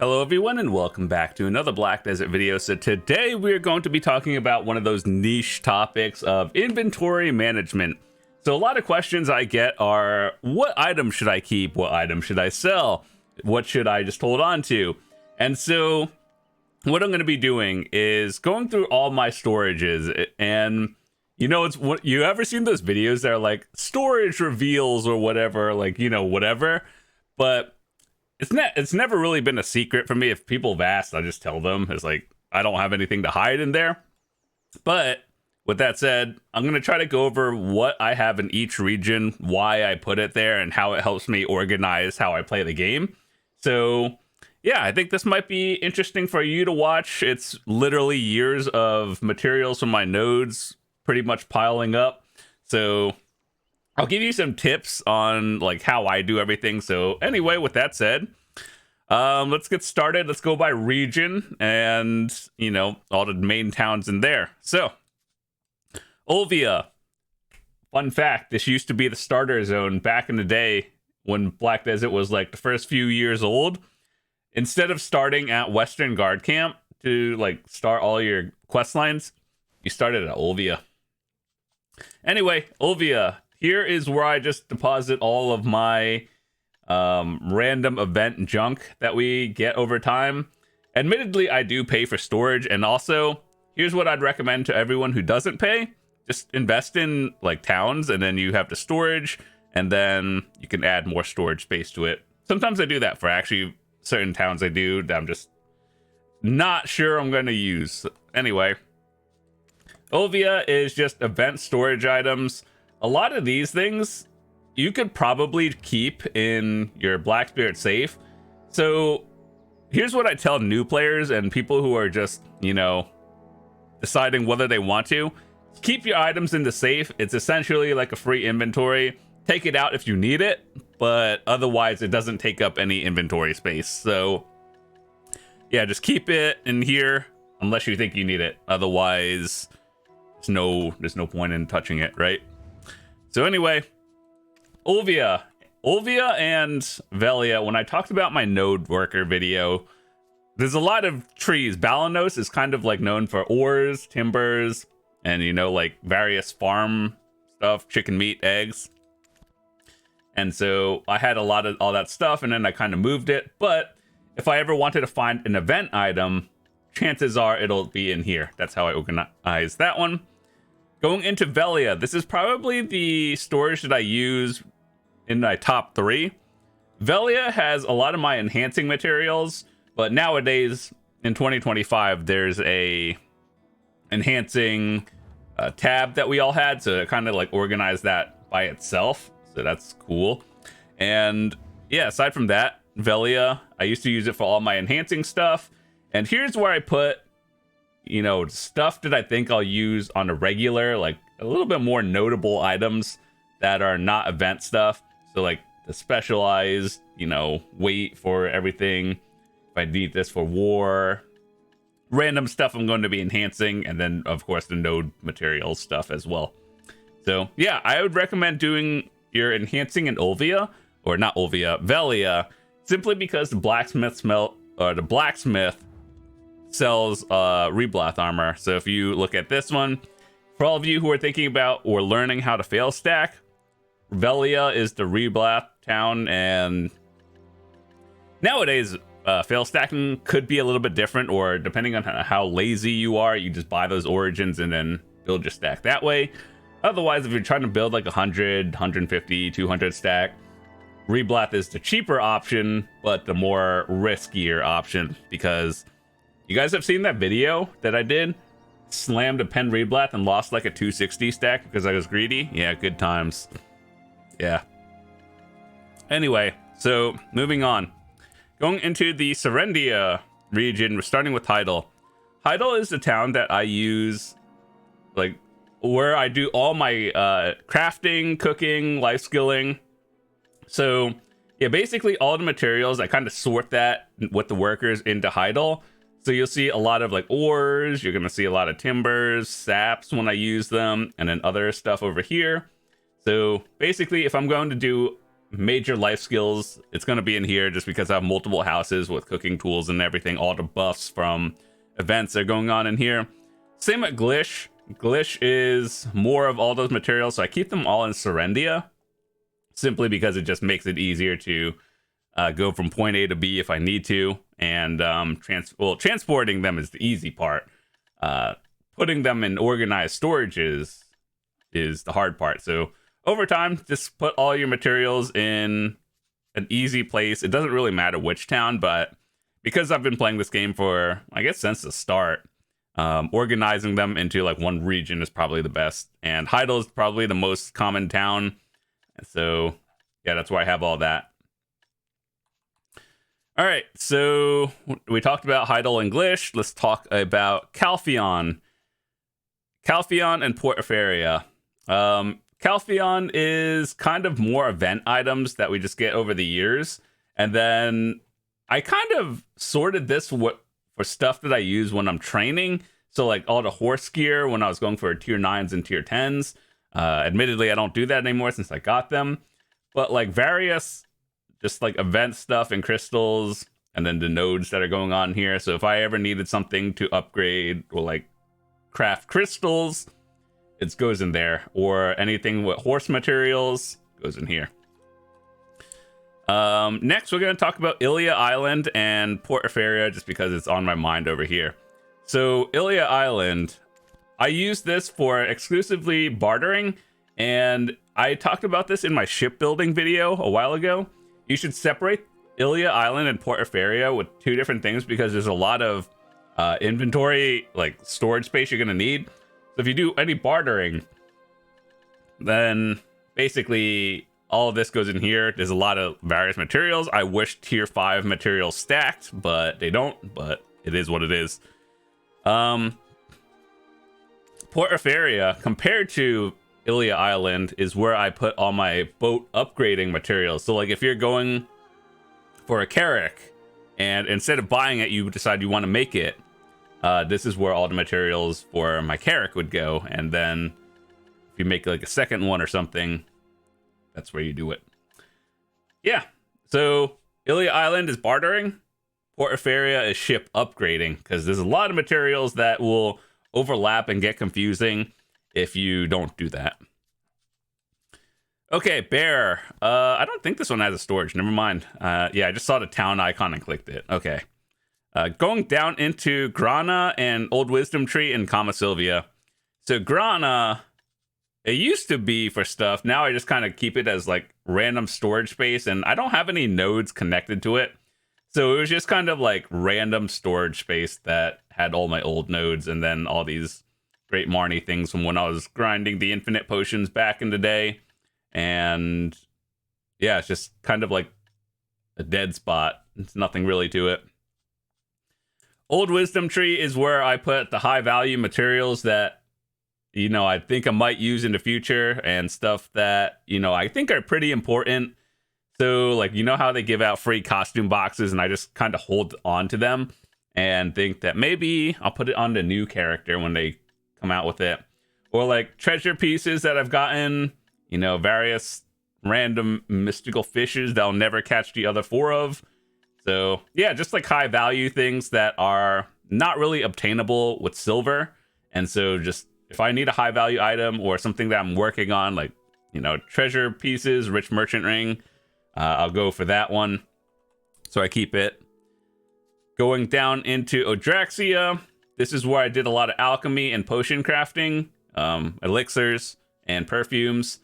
Hello everyone and welcome back to another Black Desert video. So today we're going to be talking about one of those niche topics of inventory management. So a lot of questions I get are, what item should I keep? What item should I sell? What should I just hold on to? And so what I'm going to be doing is going through all my storages, and it's what you ever seen those videos that are like storage reveals or whatever, like, whatever, but it's never really been a secret for me. If people have asked, I just tell them. It's like, I don't have anything to hide in there. But with that said, I'm going to try to go over what I have in each region, why I put it there, and how it helps me organize how I play the game. So yeah, I think this might be interesting for you to watch. It's literally years of materials from my nodes pretty much piling up. So I'll give you some tips on like how I do everything. So anyway, with that said, let's get started. Let's go by region and, all the main towns in there. So Olvia, fun fact, this used to be the starter zone back in the day when Black Desert was like the first few years old. Instead of starting at Western Guard Camp to like start all your quest lines, you started at Olvia. Anyway, Olvia, here is where I just deposit all of my random event junk that we get over time. Admittedly, I do pay for storage, and also, here's what I'd recommend to everyone who doesn't pay. Just invest in like towns, and then you have the storage, and then you can add more storage space to it. Sometimes I do that for actually certain towns I do that I'm just not sure I'm going to use. Anyway, Olvia is just event storage items. A lot of these things you could probably keep in your Black Spirit safe. So here's what I tell new players and people who are just, deciding whether they want to. Keep your items in the safe. It's essentially like a free inventory. Take it out if you need it, but otherwise it doesn't take up any inventory space. So yeah, just keep it in here unless you think you need it. Otherwise, there's no point in touching it, right? So anyway, Olvia and Velia, when I talked about my node worker video, there's a lot of trees. Balanos is kind of like known for ores, timbers, and like various farm stuff, chicken meat, eggs. And so I had a lot of all that stuff, and then I kind of moved it. But if I ever wanted to find an event item, chances are it'll be in here. That's how I organize that one. Going into Velia, this is probably the storage that I use in my top 3. Velia has a lot of my enhancing materials, but nowadays in 2025 there's a enhancing tab that we all had, so it kind of like organized that by itself. So that's cool. And yeah, aside from that, Velia, I used to use it for all my enhancing stuff. And here's where I put stuff that I think I'll use on a regular, like a little bit more notable items that are not event stuff. So like the specialized, weight for everything. If I need this for war, random stuff I'm going to be enhancing, and then of course the node materials stuff as well. So yeah, I would recommend doing your enhancing in Olvia, or not Olvia, Velia, simply because the blacksmith sells reblath armor. So if you look at this one, for all of you who are thinking about or learning how to fail stack, Velia is the reblath town, and nowadays fail stacking could be a little bit different, or depending on how lazy you are, you just buy those origins and then build your stack that way. Otherwise, if you're trying to build like 100, 150, 200 stack, reblath is the cheaper option, but the more riskier option, because you guys have seen that video that I did? Slammed a pen reblath and lost like a 260 stack because I was greedy? Yeah, good times. Yeah. Anyway, so moving on. Going into the Serendia region, we're starting with Heidel. Heidel is the town that I use, like, where I do all my crafting, cooking, life skilling. So yeah, basically all the materials, I kind of sort that with the workers into Heidel. So you'll see a lot of like ores, you're going to see a lot of timbers, saps when I use them, and then other stuff over here. So basically, if I'm going to do, major life skills, it's going to be in here just because I have multiple houses with cooking tools and everything. All the buffs from events are going on in here. Same with Glish. Glish is more of all those materials, so I keep them all in Serendia, simply because it just makes it easier to go from point A to B if I need to. And transporting them is the easy part. Putting them in organized storage is the hard part. So over time, just put all your materials in an easy place. It doesn't really matter which town, but because I've been playing this game for, I guess, since the start, organizing them into like one region is probably the best. And Heidel is probably the most common town. And so, yeah, that's why I have all that. All right, so we talked about Heidel and Glish. Let's talk about Calpheon. Calpheon and Porphyria. Calpheon is kind of more event items that we just get over the years. And then I kind of sorted this for stuff that I use when I'm training. So like all the horse gear when I was going for tier 9s and tier 10s. Admittedly, I don't do that anymore since I got them. But like various just like event stuff and crystals, and then the nodes that are going on here. So if I ever needed something to upgrade or like craft crystals, it goes in there. Or anything with horse materials goes in here. Next, we're going to talk about Ilia Island and Porphyria, just because it's on my mind over here. So Ilia Island, I use this for exclusively bartering, and I talked about this in my shipbuilding video a while ago. You should separate Ilia Island and Porphyria with two different things, because there's a lot of inventory, like storage space you're going to need. So if you do any bartering, then basically all of this goes in here. There's a lot of various materials. I wish tier 5 materials stacked, but they don't, but it is what it is. Porphyria, compared to Ilia Island, is where I put all my boat upgrading materials. So like if you're going for a carrack and instead of buying it, you decide you want to make it, this is where all the materials for my carrack would go. And then if you make like a second one or something, that's where you do it. Yeah, so Ilia Island is bartering. Porphyria is ship upgrading, because there's a lot of materials that will overlap and get confusing if you don't do that. Okay, Bear. I don't think this one has a storage. Never mind. Yeah, I just saw the town icon and clicked it. Okay. Going down into Grana and Old Wisdom Tree and Kama Sylvia. So Grana, it used to be for stuff. Now I just kind of keep it as like random storage space, and I don't have any nodes connected to it. So it was just kind of like random storage space that had all my old nodes and then all these great Marnie things from when I was grinding the infinite potions back in the day. And yeah, it's just kind of like a dead spot. It's nothing really to it. Old Wisdom Tree is where I put the high value materials that, you know, I think I might use in the future, and stuff that, you know, I think are pretty important. So like, you know how they give out free costume boxes, and I just kind of hold on to them and think that maybe I'll put it on the new character when they come out with it. Or like treasure pieces that I've gotten, you know, various random mystical fishes that I'll never catch the other 4 of. So yeah, just like high value things that are not really obtainable with silver. And so just if I need a high value item or something that I'm working on, like, you know, treasure pieces, rich merchant ring, I'll go for that one. So I keep it. Going down into Odraxia, this is where I did a lot of alchemy and potion crafting, elixirs and perfumes.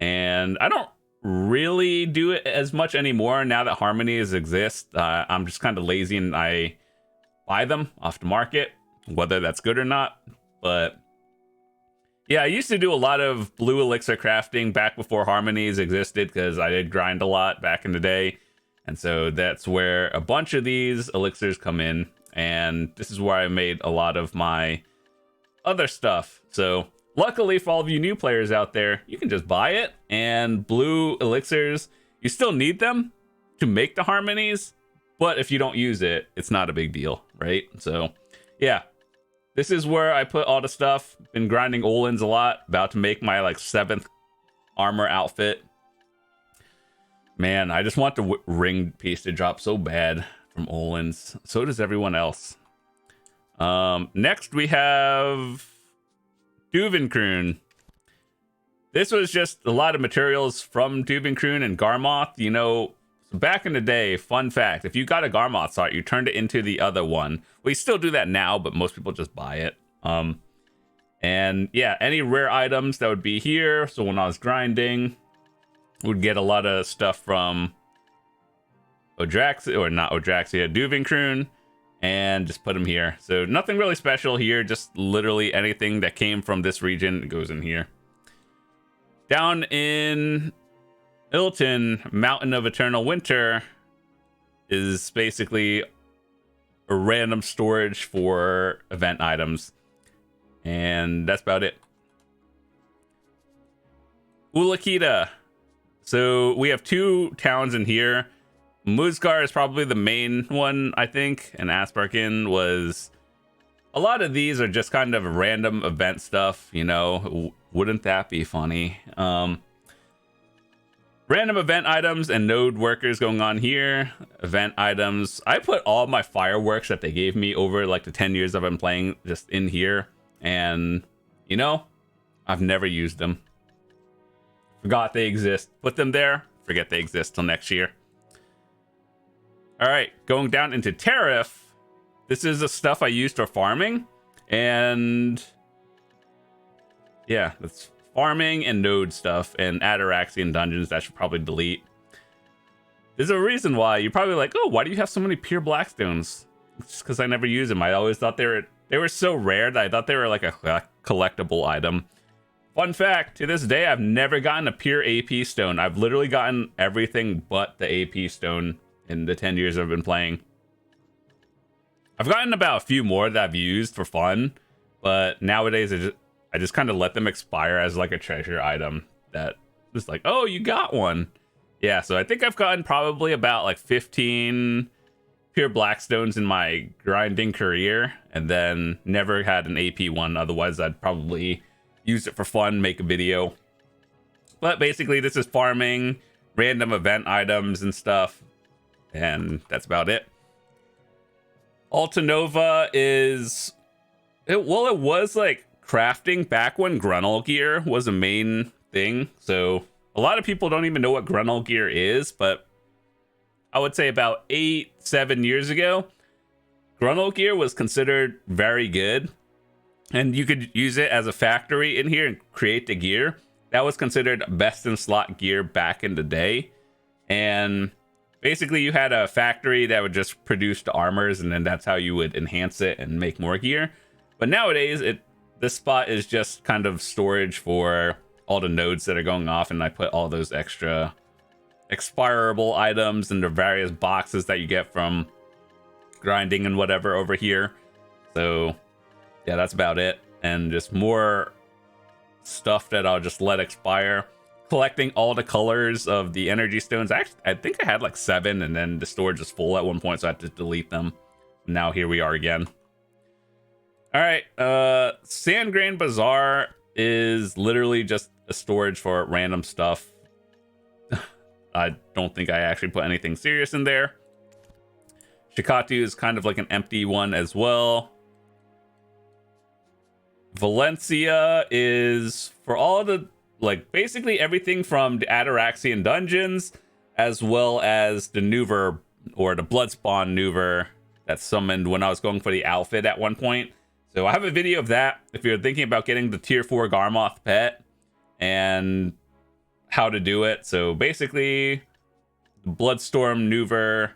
And I don't really do it as much anymore now that harmonies exist. I'm just kind of lazy and I buy them off the market, whether that's good or not. But yeah, I used to do a lot of blue elixir crafting back before harmonies existed, because I did grind a lot back in the day. And so that's where a bunch of these elixirs come in. And this is where I made a lot of my other stuff. So luckily for all of you new players out there, you can just buy it. And blue elixirs, you still need them to make the harmonies, but if you don't use it, it's not a big deal, right? So yeah, this is where I put all the stuff. Been grinding Olins a lot, about to make my like 7th armor outfit. Man, I just want the ring piece to drop so bad from Olin's. So does everyone else. Next we have Duvenkroon. This was just a lot of materials from Duvenkroon and Garmoth. You know, back in the day, fun fact, if you got a Garmoth art, you turned it into the other one. We still do that now, but most people just buy it. And yeah, any rare items that would be here. So when I was grinding, would get a lot of stuff from Odraxia, or not Odraxia, Duvenkroon, and just put them here. So nothing really special here, just literally anything that came from this region goes in here. Down in Ilton, Mountain of Eternal Winter is basically a random storage for event items. And that's about it. Ulakita. So we have 2 towns in here. Muzgar is probably the main one, I think. And Asparkin was... A lot of these are just kind of random event stuff, you know. Wouldn't that be funny? Random event items and node workers going on here. Event items. I put all my fireworks that they gave me over like the 10 years I've been playing just in here. And, you know, I've never used them. Forgot they exist. Put them there. Forget they exist till next year. All right, going down into Tariff. This is the stuff I used for farming. And yeah, that's farming and node stuff and Ataraxian dungeons that I should probably delete. There's a reason why. You're probably like, oh, why do you have so many pure blackstones? It's just because I never use them. I always thought they were so rare that I thought they were like a collectible item. Fun fact, to this day, I've never gotten a pure AP stone. I've literally gotten everything but the AP stone in the 10 years I've been playing. I've gotten about a few more that I've used for fun, but nowadays I just kind of let them expire as like a treasure item that is like, oh, you got one. Yeah, so I think I've gotten probably about like 15 pure blackstones in my grinding career, and then never had an AP one. Otherwise, I'd probably use it for fun, make a video. But basically, this is farming, random event items and stuff, and that's about it. Altanova is... it was like crafting back when Gruntle gear was a main thing. So a lot of people don't even know what Gruntle gear is, but I would say about 8-7 years ago, Gruntle gear was considered very good. And you could use it as a factory in here and create the gear. That was considered best in slot gear back in the day. And basically you had a factory that would just produce the armors, and then that's how you would enhance it and make more gear. But nowadays, this spot is just kind of storage for all the nodes that are going off, and I put all those extra expirable items and the various boxes that you get from grinding and whatever over here. So yeah, that's about it. And just more stuff that I'll just let expire. Collecting all the colors of the energy stones. Actually, I think I had like 7, and then the storage was full at one point, so I had to delete them. Now here we are again. All right, Sandgrain Bazaar is literally just a storage for random stuff. I don't think I actually put anything serious in there. Shikatu is kind of like an empty one as well. Valencia is for all the, like, basically everything from the Ataraxian dungeons, as well as the Nuver, or the Bloodspawn Nuver that summoned when I was going for the outfit at one point. So I have a video of that if you're thinking about getting the tier 4 Garmoth pet and how to do it. So basically, Bloodstorm Nuver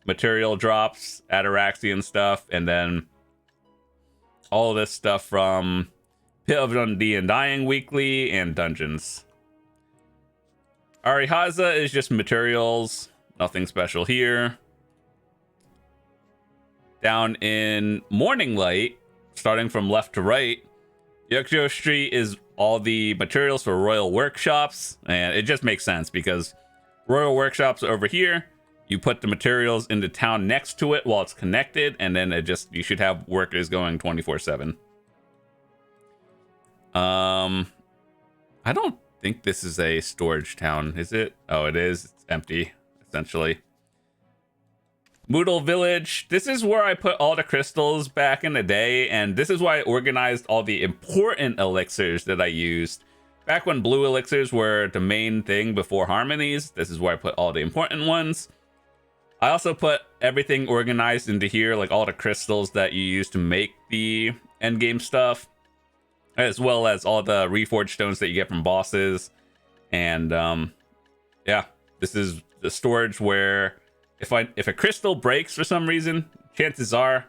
material drops, Ataraxian stuff, and then all this stuff from Pit of Dundee and Dying Weekly and dungeons. Arihaza is just materials, nothing special here. Down in Morning Light, starting from left to right, Yukjo Street is all the materials for Royal Workshops, and it just makes sense because Royal Workshops are over here. You put the materials in the town next to it while it's connected, and then you should have workers going 24/7. I don't think this is a storage town. Is it? Oh, it is. It's empty, essentially. Moodle Village. This is where I put all the crystals back in the day, and this is why I organized all the important elixirs that I used. Back when blue elixirs were the main thing before harmonies, this is where I put all the important ones. I also put everything organized into here, like all the crystals that you use to make the endgame stuff, as well as all the reforged stones that you get from bosses. And yeah, this is the storage where if a crystal breaks for some reason, chances are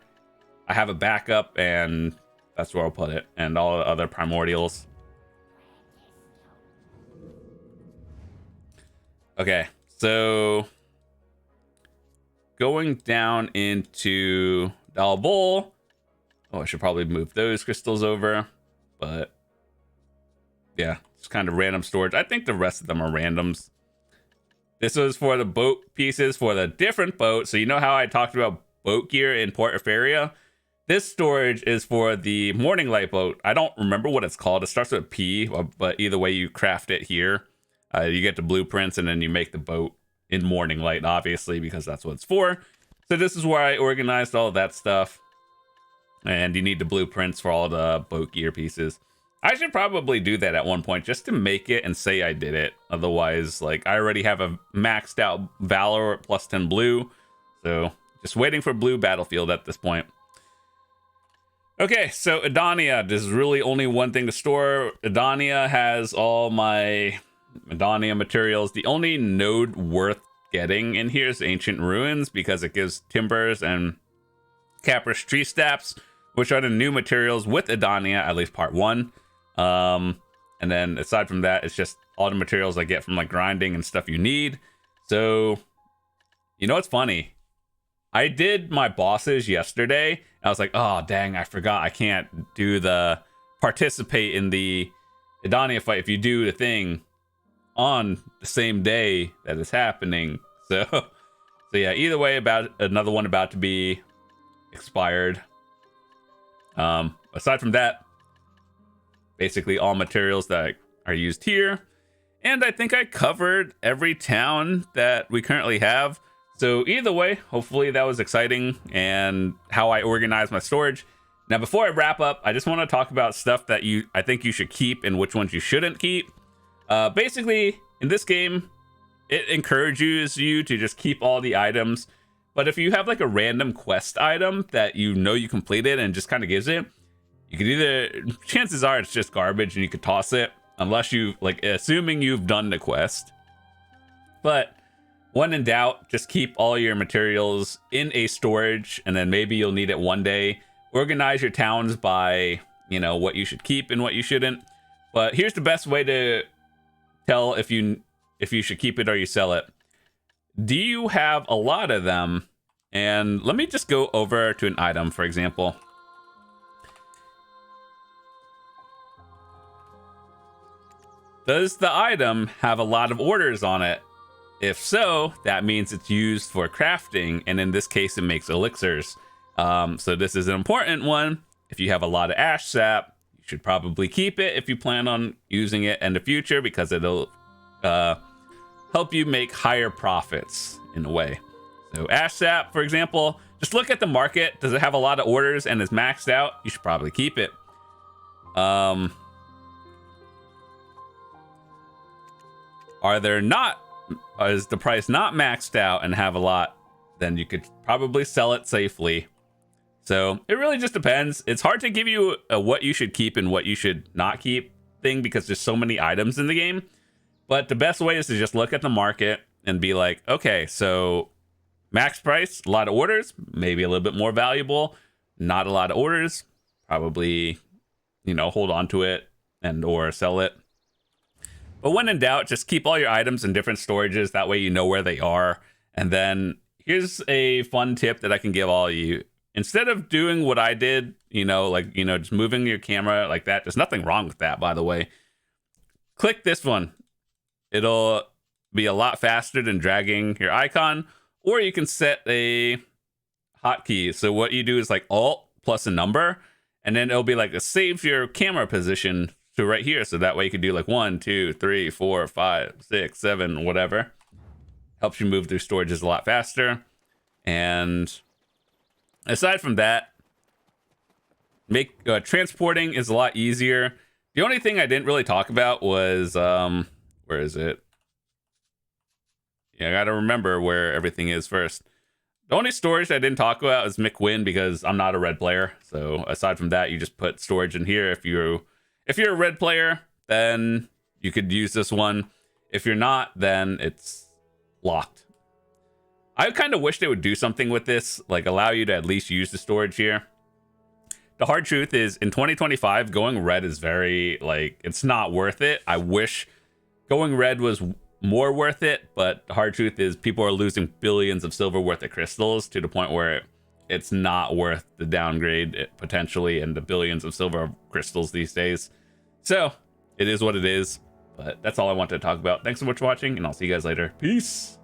I have a backup, and that's where I'll put it, and all the other primordials. Okay, so going down into Dalbol. Oh, I should probably move those crystals over, but yeah, it's kind of random storage. I think the rest of them are randoms. This was for the boat pieces for the different boat. So you know how I talked about boat gear in Port Euphoria? This storage is for the Morning Light boat. I don't remember what it's called. It starts with a P, but either way you craft it here. You get the blueprints and then you make the boat in Morning Light, obviously, because that's what it's for. So this is where I organized all of that stuff. And you need the blueprints for all the boat gear pieces. I should probably do that at one point just to make it and say I did it. Otherwise, like, I already have a maxed out Valor at plus 10 blue. So just waiting for blue battlefield at this point. Okay, so Edonia. There's really only one thing to store. Edonia has all my Edonia materials. The only node worth getting in here is Ancient Ruins, because it gives timbers and Caprous tree staps, which are the new materials with Edonia, at least part 1. And then aside from that, it's just all the materials I get from like grinding and stuff you need. So, you know what's funny? I did my bosses yesterday. I was like, oh dang, I forgot I can't do the participate in the Edonia fight if you do the thing on the same day that it's happening. So yeah, either way, about another one about to be expired. Aside from that, basically all materials that are used here. And I think I covered every town that we currently have. So either way, hopefully that was exciting and how I organize my storage. Now, before I wrap up, I just want to talk about stuff that I think you should keep and which ones you shouldn't keep. Basically, in this game, it encourages you to just keep all the items. But if you have like a random quest item that you know you completed and just kind of gives it, you could either, chances are it's just garbage and you could toss it, unless you, like, assuming you've done the quest. But when in doubt, just keep all your materials in a storage, and then maybe you'll need it one day. Organize your towns by, you know, what you should keep and what you shouldn't. But here's the best way to tell if you should keep it or you sell it. Do you have a lot of them? And let me just go over to an item, for example. Does the item have a lot of orders on it? If so, that means it's used for crafting, and in this case, it makes elixirs. So this is an important one. If you have a lot of ash sap, you should probably keep it if you plan on using it in the future, because it'll help you make higher profits in a way. So ash sap, for example, just look at the market. Does it have a lot of orders and is maxed out? You should probably keep it. Is the price not maxed out and have a lot? Then you could probably sell it safely. So it really just depends. It's hard to give you a what you should keep and what you should not keep thing, because there's so many items in the game. But the best way is to just look at the market and be like, okay, so max price, a lot of orders, maybe a little bit more valuable. Not a lot of orders, probably, you know, hold on to it and or sell it. But when in doubt, just keep all your items in different storages. That way you know where they are. And then here's a fun tip that I can give all of you. Instead of doing what I did, just moving your camera like that, there's nothing wrong with that, by the way. Click this one. It'll be a lot faster than dragging your icon. Or you can set a hotkey. So what you do is like Alt plus a number, and then it'll be like it saves your camera position to right here. So that way you can do like 1, 2, 3, 4, 5, 6, 7, whatever. Helps you move through storages a lot faster. And aside from that, transporting is a lot easier. The only thing I didn't really talk about was where is it? Yeah, I gotta remember where everything is first. The only storage I didn't talk about is McWin because I'm not a red player. So aside from that, you just put storage in here. If you're a red player, then you could use this one. If you're not, then it's locked. I kind of wish they would do something with this, like allow you to at least use the storage here. The hard truth is, in 2025, going red is very, like, it's not worth it. I wish going red was more worth it, but the hard truth is people are losing billions of silver worth of crystals to the point where it's not worth the downgrade potentially and the billions of silver crystals these days. So it is what it is, but that's all I wanted to talk about. Thanks so much for watching, and I'll see you guys later. Peace.